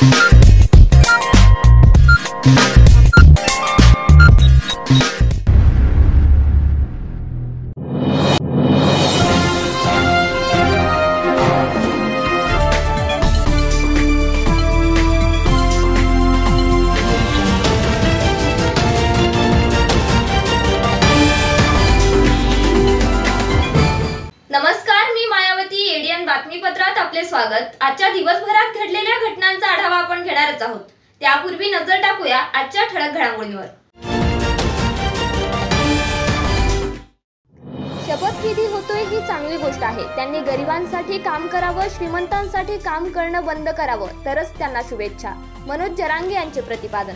नमस्कार, मी मायावती. एडीएन बातमीपत्रात आपले स्वागत. आजच्या दिवसभरात घडलेल्या घटनांचा आढावा आपण घेणारच आहोत. त्यापूर्वी नजर टाकूया आजच्या ठळक घडामोडींवर. शपथविधी होतोय ही चांगली गोष्ट आहे. त्यांनी गरिबांसाठी काम करावं, श्रीमंतांसाठी काम करणं बंद करावं, तरच त्यांना शुभेच्छा. मनोज जरांगे यांचे प्रतिपादन.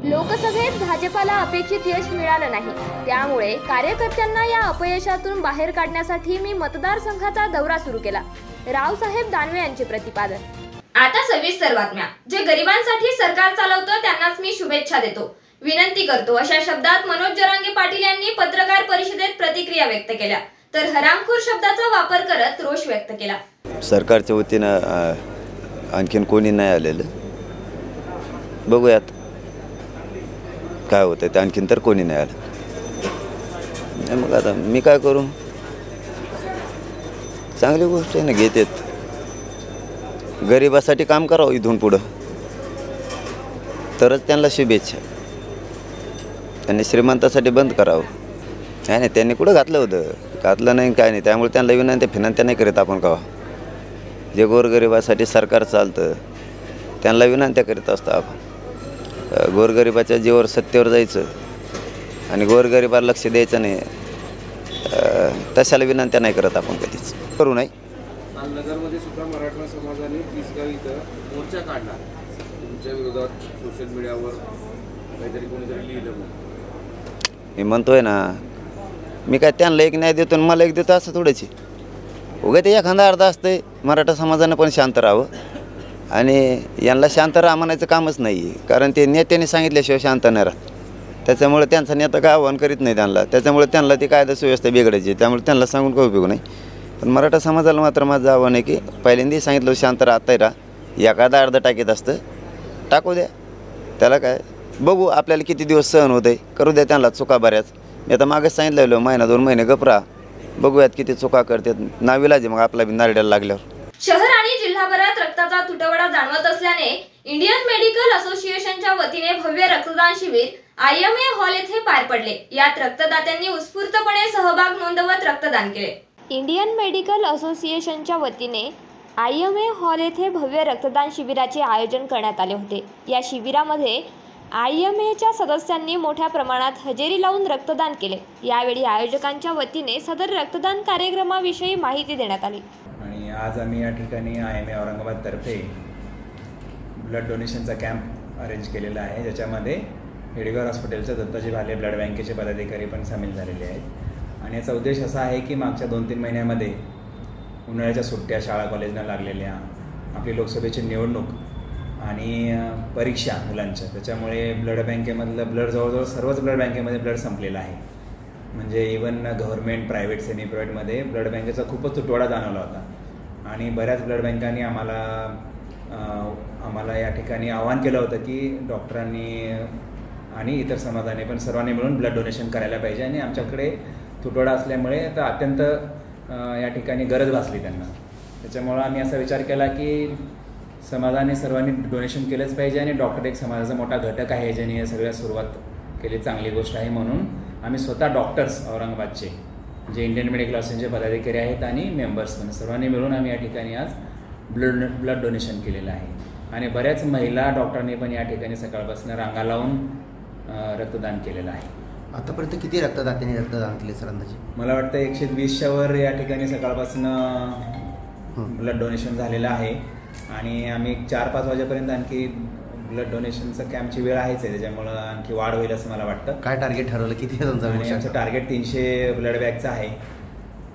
लोकसभेत भाजपाला अपेक्षित यश मिळालं नाही, त्यामुळे कार्यकर्त्यांना या अपयशातून बाहेर काढण्यासाठी मी मतदारसंघाचा दौरा सुरू केला. रावसाहेब दानवे यांचे प्रतिपादन. आता सविस्तर बातम्या. जे गरिबांसाठी सरकार चालवतं त्यांनाच मी शुभेच्छा देतो, विनंती करतो, अशा शब्दात मनोज जरांगे पाटील यांनी पत्रकार परिषदेत प्रतिक्रिया व्यक्त केल्या. तर हरामखोर शब्दाचा वापर करत रोष व्यक्त केला. सरकारच्या वतीनं आणखीन कोणी नाही आलेलं, बघूयात काय होतं ते. आणखीन तर कोणी नाही आलं. मग आता मी काय करू? चांगली गोष्ट आहे ना, घेतात. गरिबासाठी काम करावं इथून पुढं, तरच त्यांना शुभेच्छा. त्यांनी श्रीमंतासाठी बंद करावं. नाही, त्यांनी कुठं घातलं होतं? घातलं नाही, काय नाही. त्यामुळे त्यांना विनंत्या नाही करीत आपण कवा. जे गोरगरिबासाठी सरकार चालतं त्यांना विनंत्या करीत असतो आपण. गोरगरिबाच्या जीवावर सत्तेवर जायचं आणि गोरगरिबाला लक्ष द्यायचं नाही, तशाला विनंत्या नाही करत आपण कधीच. करू नाही. नगरमध्ये सुद्धा मराठा समाजाने तिसगाव इथं मोर्चा काढला. तुमच्या विरोधात सोशल मीडियावर काहीतरी कोणीतरी लिहिलं. मी म्हणतोय ना, मी काय त्यांना एक न्याय देतो आणि मला एक देतो असं थोडंच. उगा ते एखादा अर्धा असतंय. मराठा समाजानं पण शांत राहावं आणि यांना शांत राहा म्हणायचं कामच नाही, कारण ते नेत्याने सांगितल्याशिवाय शांत नाही राहत. त्याच्यामुळे त्यांचा नेता काय आव्हान करीत नाही त्यांना, त्याच्यामुळे त्यांना ती कायदा सुव्यवस्था बिघडायची. त्यामुळे त्यांना सांगून काही उपयोग नाही. पण मराठा समाजाला मात्र माझं आव्हान आहे की पहिल्यांदाही सांगितलं शांत राहताय राहा. एखादा अर्धा टाकीत असतं, टाकू द्या. त्याला काय, बघू आपल्याला किती दिवस सहन होत आहे, करू द्या त्यांना चुका बऱ्याच. मी आता मागच सांगितलं महिना 2 महिने गपरा, बघूयात किती चुका करतात. नाविलाज मग आपला बी नारड्याला लागल्यावर. शहर आणि जिल्हाभरात रक्ताचा तुटवडा जाणवत असल्याने इंडियन मेडिकल असोसिएशनच्या वतीने भव्य रक्तदान शिबिर IMA हॉल येथे पार पडले. यात रक्तदात्यांनी उत्स्फूर्तपणे सहभाग नोंदवत रक्तदान केले. इंडियन मेडिकल असोसिएशनच्या वतीने IMA हॉल येथे भव्य रक्तदान शिबिराचे आयोजन करण्यात आले होते. या शिबिरामध्ये IMAच्या सदस्यांनी मोठ्या प्रमाणात हजेरी लावून रक्तदान केले. यावेळी आयोजकांच्या वतीने सदर रक्तदान कार्यक्रमाविषयी माहिती देण्यात आली. आणि आज आम्ही या ठिकाणी IMA औरंगाबादतर्फे ब्लड डोनेशनचा कॅम्प अरेंज केलेला आहे, ज्याच्यामध्ये हेडगेवार हॉस्पिटलच्या दत्ताजी भाले ब्लड बँकेचे पदाधिकारी पण सामील झालेले आहेत. आणि याचा उद्देश असा आहे की मागच्या 2-3 महिन्यामध्ये उन्हाळ्याच्या सुट्ट्या शाळा कॉलेजना लागलेल्या, आपली लोकसभेची निवडणूक आणि परीक्षा मुलांच्या, त्याच्यामुळे ब्लड बँकेमधलं ब्लड जवळजवळ सर्वच ब्लड बँकेमध्ये ब्लड संपलेलं आहे. म्हणजे इवन गव्हर्नमेंट, प्रायव्हेट, सेमी प्रायव्हेटमध्ये ब्लड बँकेचा खूपच तुटवडा जाणवला होता. आणि बऱ्याच ब्लड बँकांनी आम्हाला या ठिकाणी आवाहन केलं होतं की डॉक्टरांनी आणि इतर समाजाने पण सर्वांनी मिळून ब्लड डोनेशन करायला पाहिजे. आणि आमच्याकडे तुटवडा असल्यामुळे आता अत्यंत या ठिकाणी गरज भासली त्यांना. त्याच्यामुळं आम्ही असा विचार केला की समाजाने सर्वांनी डोनेशन केलंच पाहिजे आणि डॉक्टर एक समाजाचा मोठा घटक आहे, ज्याने या सगळ्या सुरुवात केली, चांगली गोष्ट आहे. म्हणून आम्ही स्वतः डॉक्टर्स औरंगाबादचे जे इंडियन मेडिकल असोसिएशनचे पदाधिकारी आहेत आणि मेंबर्स पण सर्वांनी मिळून आम्ही या ठिकाणी आज ब्लड डोनेशन केलेलं आहे. आणि बऱ्याच महिला डॉक्टरांनी पण या ठिकाणी सकाळपासून रांगा लावून रक्तदान केलेलं आहे. आतापर्यंत किती रक्तदात्यांनी रक्तदान केले सर अंदाजे? मला वाटतं 120च्या वर या ठिकाणी सकाळपासून ब्लड डोनेशन झालेलं आहे. आणि आम्ही 4-5 वाजेपर्यंत आणखी ब्लड डोनेशनचं कॅम्पची वेळ आहेच आहे, त्याच्यामुळं आणखी वाढ होईल असं मला वाटतं. काय टार्गेट ठरवलं, किती आमचं टार्गेट 300 ब्लड बॅगचं आहे.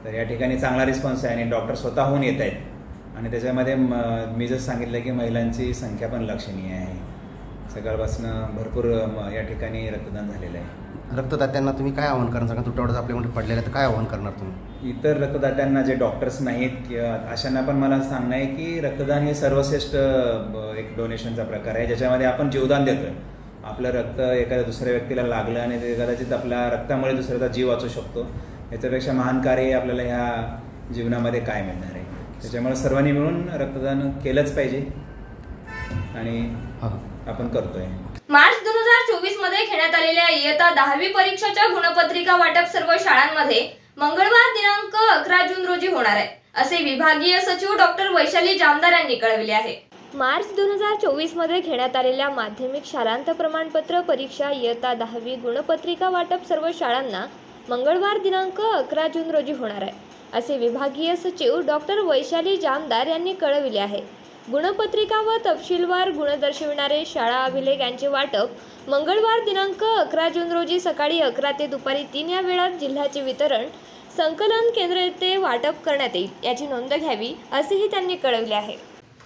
तर या ठिकाणी चांगला रिस्पॉन्स आहे आणि डॉक्टर स्वतःहून येत आहेत. आणि त्याच्यामध्ये मी जर सांगितलं की महिलांची संख्या पण लक्षणीय आहे. सकाळपासून भरपूर या ठिकाणी रक्तदान झालेलं आहे. रक्तदात्यांना तुम्ही काय आवाहन करणार? कारण तुटवडा आपल्यामध्ये पडलेला आहे, तर काय आवाहन करणार तुम्ही? इतर रक्तदात्यांना जे डॉक्टर्स नाहीत किंवा अशांना पण मला सांगणं आहे की रक्तदान हे सर्वश्रेष्ठ एक डोनेशनचा प्रकार आहे, ज्याच्यामध्ये आपण जीवदान देतोय. आपलं रक्त एखाद्या दुसऱ्या व्यक्तीला लागलं आणि ते कदाचित आपल्या रक्तामुळे दुसऱ्याचा जीव वाचू शकतो. याच्यापेक्षा महान कार्य आपल्याला ह्या जीवनामध्ये काय मिळणार आहे. त्याच्यामुळे सर्वांनी मिळून रक्तदान केलंच पाहिजे आणि आपण करतोय. मार्च 2024 मध्ये घेण्यात आलेल्या इयत्ता 10वी परीक्षेच्या गुणपत्रिका वाटप सर्व शाळांमध्ये मंगळवार दिनांक 11 जून रोजी होणार आहे, असे विभागीय सचिव डॉक्टर वैशाली जामदार यांनी कळविले आहे. मार्च 2024 मध्ये घेण्यात आलेल्या माध्यमिक शालांत प्रमाणपत्र परीक्षा इयत्ता 10वी गुणपत्रिका वाटप सर्व शाळांना मंगळवार दिनांक 11 जून रोजी होणार आहे, असे विभागीय सचिव डॉक्टर वैशाली जामदार यांनी कळविले आहे. गुणपत्रिका व तपशीलवार गुण दर्शविणारे शाळा अभिलेख यांचे वाटप मंगळवार दिनांक 11 जून रोजी सकाळी 11 ते दुपारी 3 या वेळात जिल्ह्याचे वितरण संकलन केंद्र येथे वाटप करण्यात येईल, याची नोंद घ्यावी, असेही त्यांनी कळविले आहे.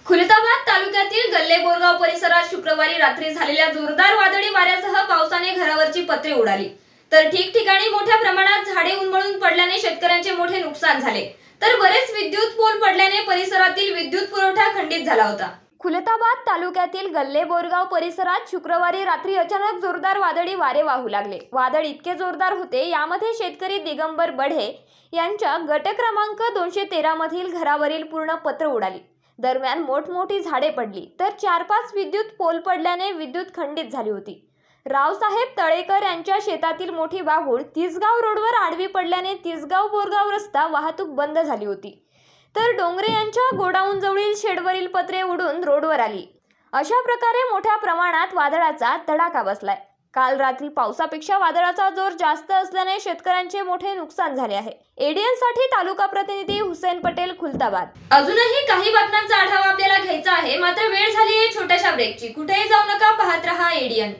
खुलताबाद तालुक्यातील गल्ले बोरगाव परिसरात शुक्रवारी रात्री झालेल्या जोरदार वादळी वाऱ्यासह पावसाने घरावरची पत्रे उडाली, तर ठिकठिकाणी मोठ्या प्रमाणात झाडे उन्मळून पडल्याने शेतकऱ्यांचे मोठे नुकसान झाले, तर बरेच विद्युत पोल पडल्याने परिसरातील विद्युत पुरवठा खंडित झाला होता. खुलताबाद तालुक्यातील गल्ले बोरगाव परिसरात शुक्रवारी रात्री अचानक जोरदार वादळी वारे वाहू लागले. वादळ इतके जोरदार होते, यामध्ये शेतकरी दिगंबर बढे यांच्या गट क्रमांक 213 मधील घरावरील पूर्ण पत्र उडाली. दरम्यान मोठमोठी झाडे पडली, तर 4-5 विद्युत पोल पडल्याने विद्युत खंडित झाली होती. रावसाहेब तळेकर यांच्या शेतातील मोठी बाहुळ तिसगाव रोडवर आडवी पडल्याने तिसगाव बोरगाव रस्ता वाहतूक बंद झाली होती, तर डोंगरे यांच्या गोडाऊन जवळील शेडवरील पत्रे उडून रोडवर आली. अशा प्रकारे मोठ्या प्रमाणात वादळाचा तडाखा बसलाय. काल रात्री पावसापेक्षा वादळाचा जोर जास्त असल्याने शेतकऱ्यांचे मोठे नुकसान झाले आहे. एडीएन साठी तालुका प्रतिनिधी हुसेन पटेल, खुलताबाद. अजूनही काही बातम्यांचा आढावा आपल्याला घ्यायचा आहे, मात्र वेळ झाली आहे छोट्याशा ब्रेकची. कुठेही जाऊ नका, पाहत रहा एडीएन.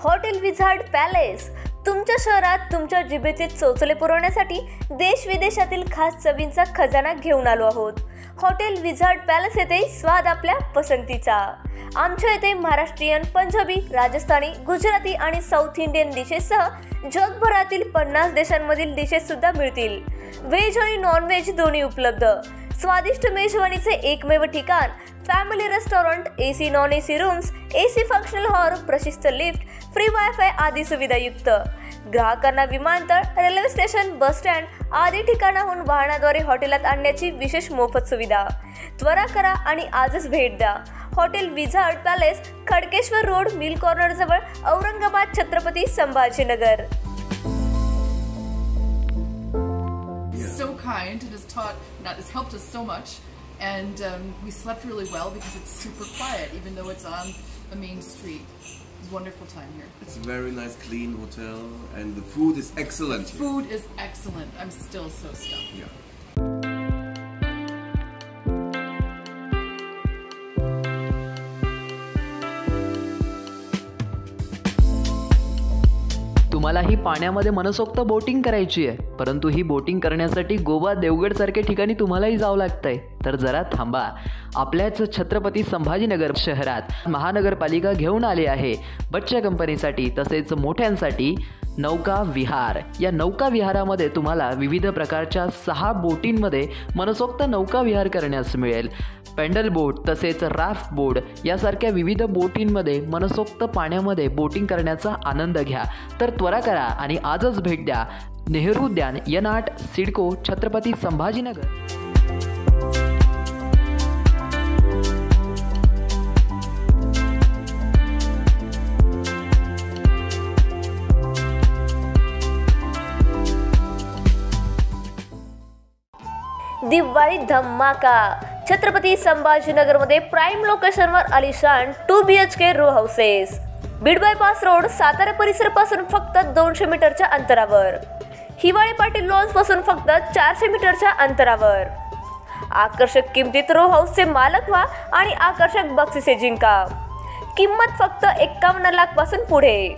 हॉटेल विझार्ड पॅलेस तुमच्या शहरात तुमच्या जिभेचे चोचले पुरवण्यासाठी देश विदेशातील खास चवींचा खजाना घेऊन आलो आहोत. हॉटेल विझार्ड पॅलेस येथे स्वाद आपल्या पसंतीचा. आमच्या येथे महाराष्ट्रीयन, पंजाबी, राजस्थानी, गुजराती आणि साऊथ इंडियन डिशेससह जगभरातील 50 देशांमधील डिशेस सुद्धा मिळतील. व्हेज आणि नॉन व्हेज दोन्ही उपलब्ध. स्वादिष्ट मेजवानीचे एकमेव ठिकाण, family restaurant, AC non AC rooms, AC functional hall, प्रशस्त लिफ्ट, फ्री वायफाय आदी सुविधायुक्त. ग्राहकांना विमानतळ, रेल्वे स्टेशन, बस स्टँड आदी ठिकाणाहून वाहनाद्वारे हॉटेलात आणण्याची विशेष मोफत सुविधा. त्वरा करा आणि आजच भेट द्या. Hotel wizard palace, Khadkeshwar road, mill corner जवळ, Aurangabad, Chhatrapati Sambhajinagar. So kind and has helped us so much, and we slept really well because it's super quiet even though it's on the main street. It's a wonderful time here. It's a very nice clean hotel and the food is excellent. Food is excellent. I'm still so stuffed. Yeah. तुम्हालाही पाण्यामध्ये मनसोक्त boating करायची आहे, परंतु ही boating करण्यासाठी गोवा, देवगड सारख्या ठिकाणी तुम्हालाही जावं लागतंय. तर जरा थांबा. आपल्याच छत्रपती संभाजीनगर शहरात महानगरपालिका घेऊन आली आहे बच्चा कंपनीसाठी तसेच मोठ्यांसाठी नौका विहार. या नौका विहारामध्ये तुम्हाला विविध प्रकारच्या 6 बोटींमध्ये मनसोक्त नौका विहार करण्यास मिळेल. पेंडल बोट तसेच राफ्ट बोट यासारख्या विविध बोटींमध्ये मनसोक्त पाण्यामध्ये बोटिंग करण्याचा आनंद घ्या. तर त्वरा करा आणि आजच भेट द्या. नेहरू उद्यान, यनाट, सिडको, छत्रपती संभाजीनगर. दिवाळी धमाका. छत्रपती संभाजीनगरमध्ये प्राईम लोकेशनवर आलिशान 2 BHK row houses. Beed bypass road, Satara परिसरापासून फक्त 200 मीटरच्या अंतरावर. हिवाळी पाटील लॉन्स पासून फक्त 400 मीटरच्या अंतरावर. आकर्षक किमतीत रो हाऊसचे मालक व्हा आणि आकर्षक बक्षिसे जिंका. किंमत फक्त 51 लाख पासून पुढे.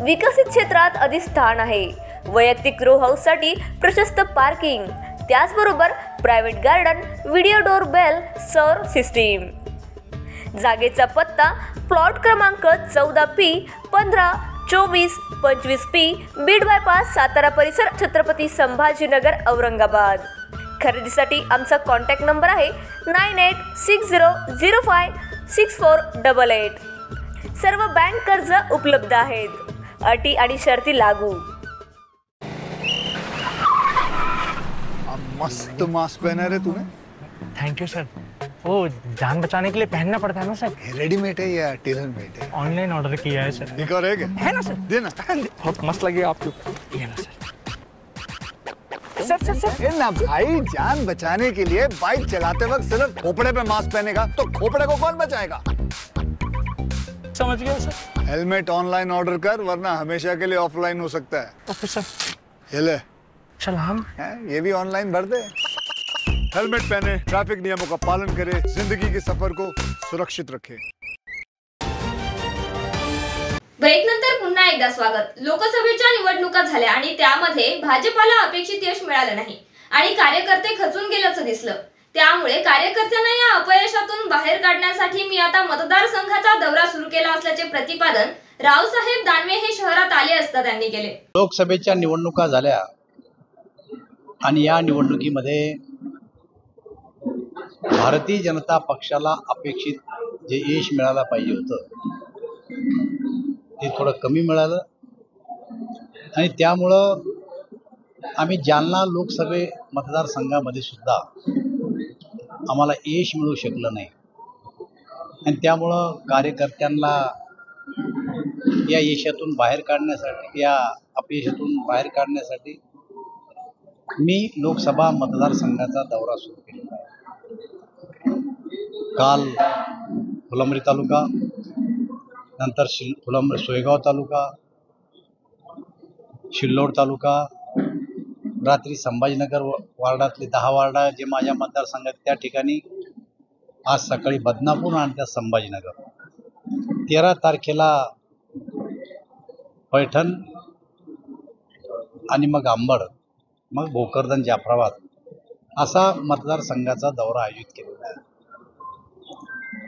विकसित क्षेत्रात अधिष्ठान आहे. वैयक्तिक रो हाऊस साठी प्रशस्त पार्किंग, त्याचबरोबर private garden, video door bell, सौर सिस्टीम. जागेचा पत्ता प्लॉट क्रमांक 14P 152425P Beed bypass, Satara परिसर, छत्रपती संभाजीनगर, औरंगाबाद. खरेदीसाठी आमचा कॉन्टॅक्ट नंबर आहे 9860056488. सर्व बँक कर्ज उपलब्ध आहेत. अटी आणि शर्ती लागू. मस्त मास्क पहना रे तूने. Thank you sir. वो जान बचाने के लिए पहनना पड़ता है ना सर. रेडीमेड है या टेलर मेड है? ऑनलाइन ऑर्डर किया है सर. एक और है क्या? है ना सर. देना. बहुत मस्त लगे आपको. ये ना सर. सर ना भाई, जान बचाने के लिए बाइक चलाते वक्त सिर्फ खोपड़े पे मास्क पहनेगा तो खोपड़े को कौन बचाएगा? समझ गया सर. हेलमेट ऑनलाइन ऑर्डर कर, वरना हमेशा के लिए ऑफलाइन हो सकता है. Okay sir. ये ले. चल हम ये भी ऑनलाइन भर दे. हेलमेट पहने, ट्रैफिक नियमों का पालन करे, जिंदगी के सफर को सुरक्षित रखे. ब्रेक नंतर पुन्हा एकदा स्वागत. लोकसभेच्या निवडणुका झाल्या आणि त्यामध्ये भाजपाला अपेक्षित यश मिळालं नाही आणि कार्यकर्ते खचून गेल्याचं दिसलं. त्यामुळे कार्यकर्त्यांना या अपयशातून बाहेर काढण्यासाठी मी आता मतदारसंघाचा दौरा सुरू केला असल्याचे प्रतिपादन रावसाहेब दानवे हे शहरात आले असता त्यांनी केले. लोकसभेच्या निवडणुका झाल्या आणि या निवडणुकीमध्ये भारतीय जनता पक्षाला अपेक्षित जे यश मिळायला पाहिजे होतं ते थोडं कमी मिळालं आणि त्यामुळं आम्ही जालना लोकसभे मतदारसंघामध्ये सुद्धा आम्हाला यश मिळू शकलं नाही आणि त्यामुळं कार्यकर्त्यांना या यशातून बाहेर काढण्यासाठी, या अपयशातून बाहेर काढण्यासाठी मी लोकसभा मतदारसंघाचा दौरा सुरू केलेला आहे. काल फुलंब्री तालुका, नंतर सोयगाव तालुका, शिल्लोड तालुका, रात्री संभाजीनगर वार्डातले 10 वार्डा जे माझ्या मतदारसंघात, त्या ठिकाणी आज सकाळी बदनापूर आणि त्या संभाजीनगर. 13 तारखेला पैठण आणि मग अंबड, मग भोकरदन, जाफराबाद असा मतदारसंघाचा दौरा आयोजित केलेला आहे.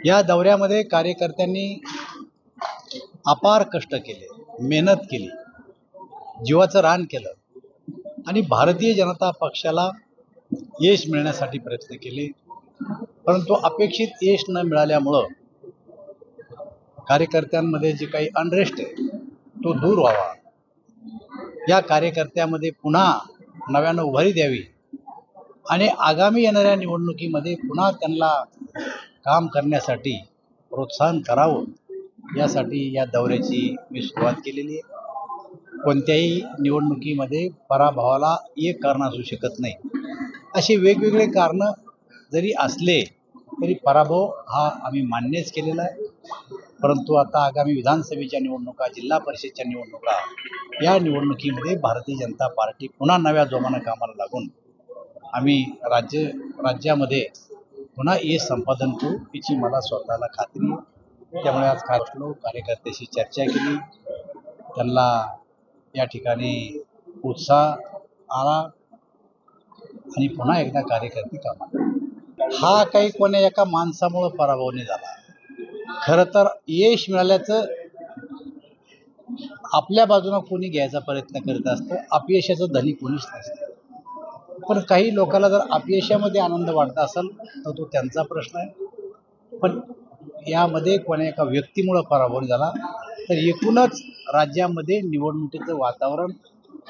या दौऱ्यामध्ये कार्यकर्त्यांनी अपार कष्ट केले, मेहनत केली, जीवाचं रान केलं आणि भारतीय जनता पक्षाला यश मिळण्यासाठी प्रयत्न केले. परंतु अपेक्षित यश न मिळाल्यामुळं कार्यकर्त्यांमध्ये जे काही अनरेस्ट आहे तो दूर व्हावा, या कार्यकर्त्यामध्ये पुन्हा नव्यानं उभारी द्यावी आणि आगामी येणाऱ्या निवडणुकीमध्ये पुन्हा त्यांना काम करण्यासाठी प्रोत्साहन करावं, यासाठी या दौऱ्याची मी सुरुवात केलेली आहे. कोणत्याही निवडणुकीमध्ये पराभवाला एक कारण असू शकत नाही. असे वेगवेगळे कारणं जरी असले तरी पराभव हा आम्ही मान्यच केलेला आहे. परंतु आता आगामी विधानसभेच्या निवडणुका, जिल्हा परिषदच्या निवडणुका, या निवडणुकीमध्ये भारतीय जनता पार्टी पुन्हा नव्या जोमानं कामाला लागून आम्ही राज्यामध्ये पुन्हा यश संपादन करू याची मला स्वतःला खात्री आहे. त्यामुळे आज कार्यकर्त्याशी चर्चा केली, त्यांना या ठिकाणी उत्साह आला आणि पुन्हा एकदा कार्यकर्ते कामाला. हा काही कोण्या एका माणसामुळं पराभव नाही झाला. खरं तर यश मिळाल्याचं आपल्या बाजूनं कोणी घ्यायचा प्रयत्न करत असतं, अपयशाचं धनी कोणीच नसतं. पण काही लोकांना जर अपयशामध्ये आनंद वाटत असेल तर तो त्यांचा प्रश्न आहे. पण यामध्ये कोण्या एका व्यक्तीमुळं पराभव झाला तर एकूणच राज्यामध्ये निवडणुकीचं वातावरण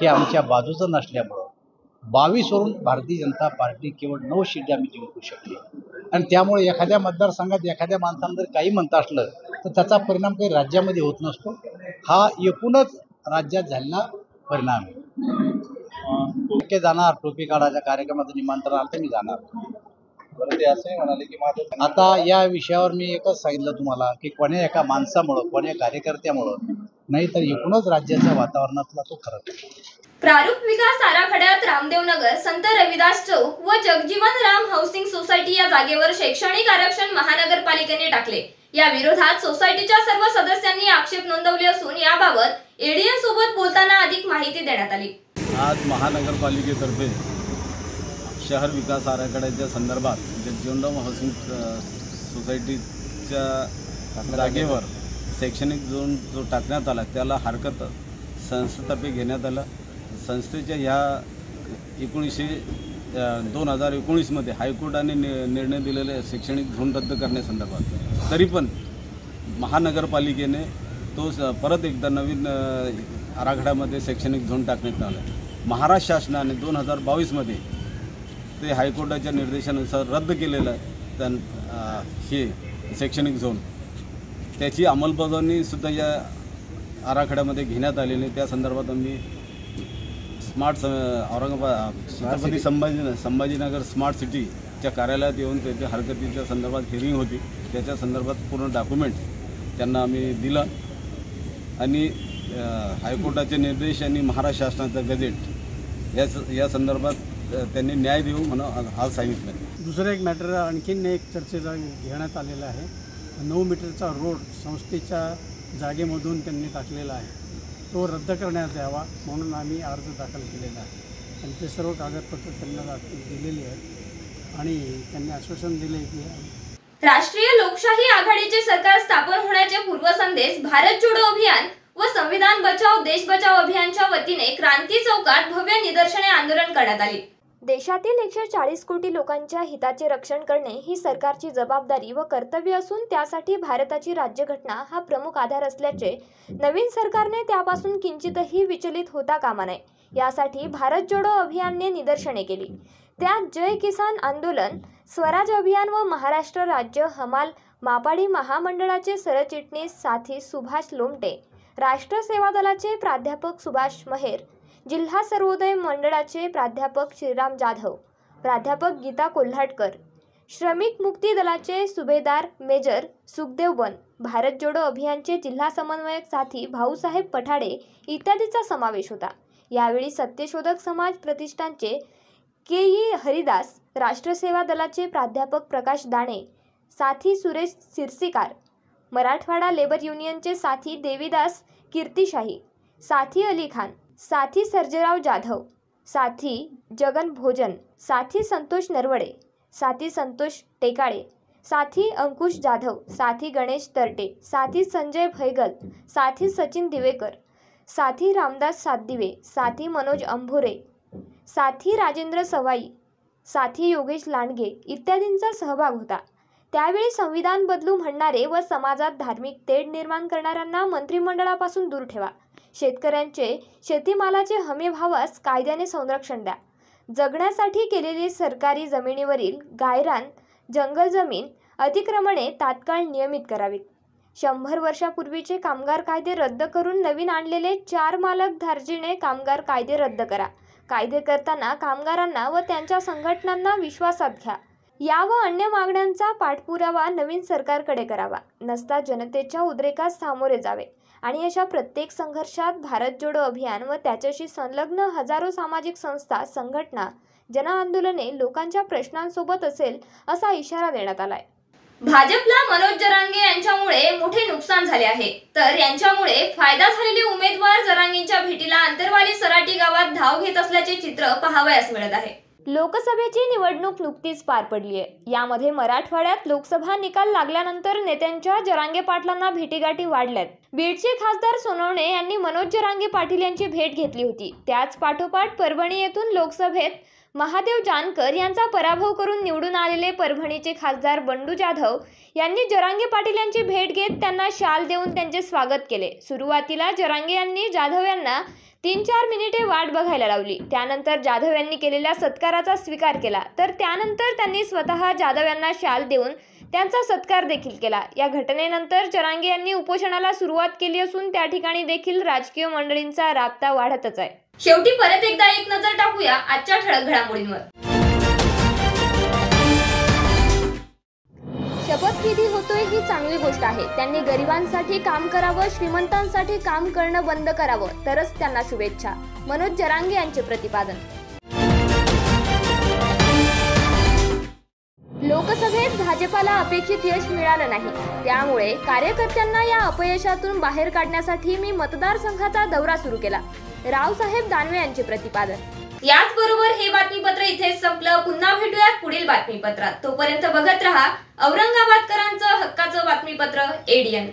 हे आमच्या बाजूचं नसल्यामुळं 22 वरून भारतीय जनता पार्टी केवळ 9 सीट आम्ही जिंकू शकली आणि त्यामुळे एखाद्या मतदारसंघात एखाद्या माणसानं जर काही म्हणत असलं तर त्याचा परिणाम काही राज्यामध्ये होत नसतो. हा एकूणच राज्यात झालेला परिणाम आहे. जाणार टोपी काढायच्या कार्यक्रमाचं निमंत्रण आलं तर मी जाणार. बरं, ते असंही म्हणाले की आता या विषयावर मी एकच सांगितलं तुम्हाला की कोण्या एका माणसामुळं, कोण्या कार्यकर्त्यामुळं नाही तर एकूणच राज्याच्या वातावरणातला तो फरक आहे. प्रारूप विकास आराखड्यात रामदेवनगर, संत रविदास चौक व जगजीवन राम हाऊसिंग सोसायटी या जागेवर शैक्षणिक आरक्षण महानगरपालिकेने टाकले. या विरोधात सोसायटीच्या सर्व सदस्यांनी आक्षेप नोंदवले असून याबाबत एडीएन सोबत बोलताना अधिक माहिती देण्यात आली। आज महानगरपालिकेतर्फे शहर विकास आराखड्याच्या संदर्भात जगजीवनराम हाऊसिंग सोसायटीच्या जागेवर शैक्षणिक झोन जो टाकण्यात आला त्याला हरकत संस्थेतर्फे घेण्यात आला। संस्थेच्या ह्या 2019 हायकोर्टाने निर्णय दिलेले शैक्षणिक झोन रद्द करण्यासंदर्भात तरी पण महानगरपालिकेने तो परत एकदा नवीन आराखड्यामध्ये शैक्षणिक झोन टाकण्यात आला। महाराष्ट्र शासनाने 2022 ते हायकोर्टाच्या निर्देशानुसार रद्द केलेलं हे शैक्षणिक झोन त्याची अंमलबजावणीसुद्धा या आराखड्यामध्ये घेण्यात आलेली। त्या संदर्भात आम्ही औरंगाबाद छत्रपती संभाजीनगर स्मार्ट सिटीच्या कार्यालयात येऊन त्याच्या हरकतीच्या संदर्भात हिअरिंग होती। त्याच्या संदर्भात पूर्ण डॉक्युमेंट त्यांना आम्ही दिलं आणि हायकोर्टाचे निर्देश आणि महाराष्ट्र शासनाचा गजेट या संदर्भात त्यांनी न्याय देऊ म्हणून आज सांगितलं। दुसरं एक मॅटर आणखीन एक चर्चेचा घेण्यात आलेला आहे। 9 मीटरचा रोड संस्थेच्या जागेमधून त्यांनी टाकलेला आहे, तो रद्द करण्यात यावा म्हणून आम्ही अर्ज दाखल केलेला आहे आणि ते सर्व कागदपत्र त्यांना दिलेली आहेत आणि त्यांनी आश्वासन दिले की राष्ट्रीय लोकशाही आघाडीचे सरकार स्थापन होण्याचे पूर्वसंदेश भारत जोडो अभियान व संविधान बचाओ देश बचाओ अभियानच्या वतीने क्रांती चौकात भव्य निदर्शने आंदोलन करण्यात आले। देशातील 140 कोटी लोकांच्या हिताचे रक्षण करणे ही सरकारची जबाबदारी व कर्तव्य असून त्यासाठी भारताची राज्यघटना हा प्रमुख आधार असल्याचे नवीन सरकारने त्यापासून किंचितही विचलित होता कामा नये यासाठी भारत जोडो अभियानने निदर्शने केली। त्यात जय किसान आंदोलन, स्वराज अभियान व महाराष्ट्र राज्य हमाल मापाडी महामंडळाचे सरचिटणीस साथी सुभाष लोमटे, राष्ट्र सेवा दलाचे प्राध्यापक सुभाष महेर, जिल्हा सर्वोदय मंडळाचे प्राध्यापक श्रीराम जाधव, प्राध्यापक गीता कोल्हाटकर, श्रमिक मुक्ती दलाचे सुभेदार मेजर सुखदेव बन, भारत जोडो अभियानचे जिल्हा समन्वयक साथी भाऊसाहेब पठाडे इत्यादींचा समावेश होता। यावेळी सत्यशोधक समाज प्रतिष्ठानचे के.ई. हरिदास, राष्ट्र सेवा दलाचे प्राध्यापक प्रकाश दाणे, साथी सुरेश सिरसीकार, मराठवाडा लेबर युनियनचे साथी देवीदास कीर्तिशाही, साथी अली खान, साथी सर्जेराव जाधव, साथी जगन भोजन, साथी संतोष नरवडे, साथी संतोष टेकाळे, साथी अंकुश जाधव, साथी गणेश तरटे, साथी संजय भैगल, साथी सचिन दिवेकर, साथी रामदास सातदिवे, साथी मनोज अंभोरे, साथी राजेंद्र सवाई, साथी योगेश लांडगे इत्यादींचा सहभाग होता। त्यावेळी संविधान बदलू म्हणणारे व समाजात धार्मिक तेढ निर्माण करणाऱ्यांना मंत्रिमंडळापासून दूर ठेवा, शेतकऱ्यांचे शेतीमालाचे हमी भावास कायद्याने संरक्षण द्या, जगण्यासाठी केलेली सरकारी जमिनीवरील गायरान जंगल जमीन अतिक्रमणे तात्काळ नियमित करावीत, 100 वर्षापूर्वीचे कामगार कायदे रद्द करून नवीन आणलेले 4 मालक धार्जिणे कामगार कायदे रद्द करा, कायदे करताना कामगारांना व त्यांच्या संघटनांना विश्वासात घ्या, या व अन्य मागण्यांचा पाठपुरावा नवीन सरकारकडे करावा, नसता जनतेच्या उद्रेकास सामोरे जावे आणि अशा प्रत्येक संघर्षात भारत जोडो अभियान व त्याच्याशी संलग्न हजारो सामाजिक संस्था, संघटना, जनआंदोलने लोकांच्या प्रश्नांसोबत असेल असा इशारा देण्यात आलाय। भाजपला मनोज जरांगे यांच्यामुळे मोठे नुकसान झाले आहे, तर यांच्यामुळे फायदा झालेले उमेदवार जरांगेंच्या भेटीला अंतरवाली सराटी गावात धाव घेत असल्याचे चित्र पाहावयास मिळत आहे। लोकसभेची निवडणूक नुकतीच पार पडली आहे। यामध्ये मराठवाड्यात लोकसभा निकाल लागल्यानंतर नेत्यांच्या जरांगे पाटलांना भेटीगाठी वाढल्यात। बीडचे खासदार सोनवणे यांनी मनोज जरांगे पाटील यांची भेट घेतली होती। त्याच पाठोपाठ परभणी येथून लोकसभेत महादेव जानकर यांचा पराभव करून निवडून आलेले परभणीचे खासदार बंडू जाधव यांनी जरांगे पाटील यांची भेट घेत त्यांना शाल देऊन त्यांचे स्वागत केले। सुरुवातीला जरांगे यांनी जाधव यांना 3-4 मिनिटे वाट बघायला लावली, त्यानंतर जाधव यांनी केलेल्या सत्काराचा स्वीकार केला, तर त्यानंतर त्यांनी स्वतः जाधव यांना शाल देऊन त्यांचा सत्कार देखील केला। या घटनेनंतर जरांगे यांनी उपोषणाला सुरुवात केली असून त्या ठिकाणी देखील राजकीय मंडळींचा राबता वाढतच आहे। शेवटी परत एकदा एक नजर टाकूया आजच्या ठळक घडामोडींवर। शपथविधी होतोय ही चांगली गोष्ट आहे। त्यांनी गरिबांसाठी काम करावं, श्रीमंतांसाठी काम करणं बंद करावं, तरच त्यांना शुभेच्छा, मनोज जरांगे यांचे प्रतिपादन। लोकसभेत भाजप भाजपाला अपेक्षित यश मिळालं नाही, त्यामुळे कार्यकर्त्यांना या अपयशातून बाहेर काढण्यासाठी मी मतदारसंघाचा दौरा सुरू केला. रावसाहेब दानवे यांचे प्रतिपादन. याचबरोबर हे बातमीपत्र इथेच संपलं. पुन्हा भेटूयात पुढील बातमीपत्रात. तोपर्यंत बघत रहा औरंगाबादकरांचं हक्काचं बातमीपत्र ADN.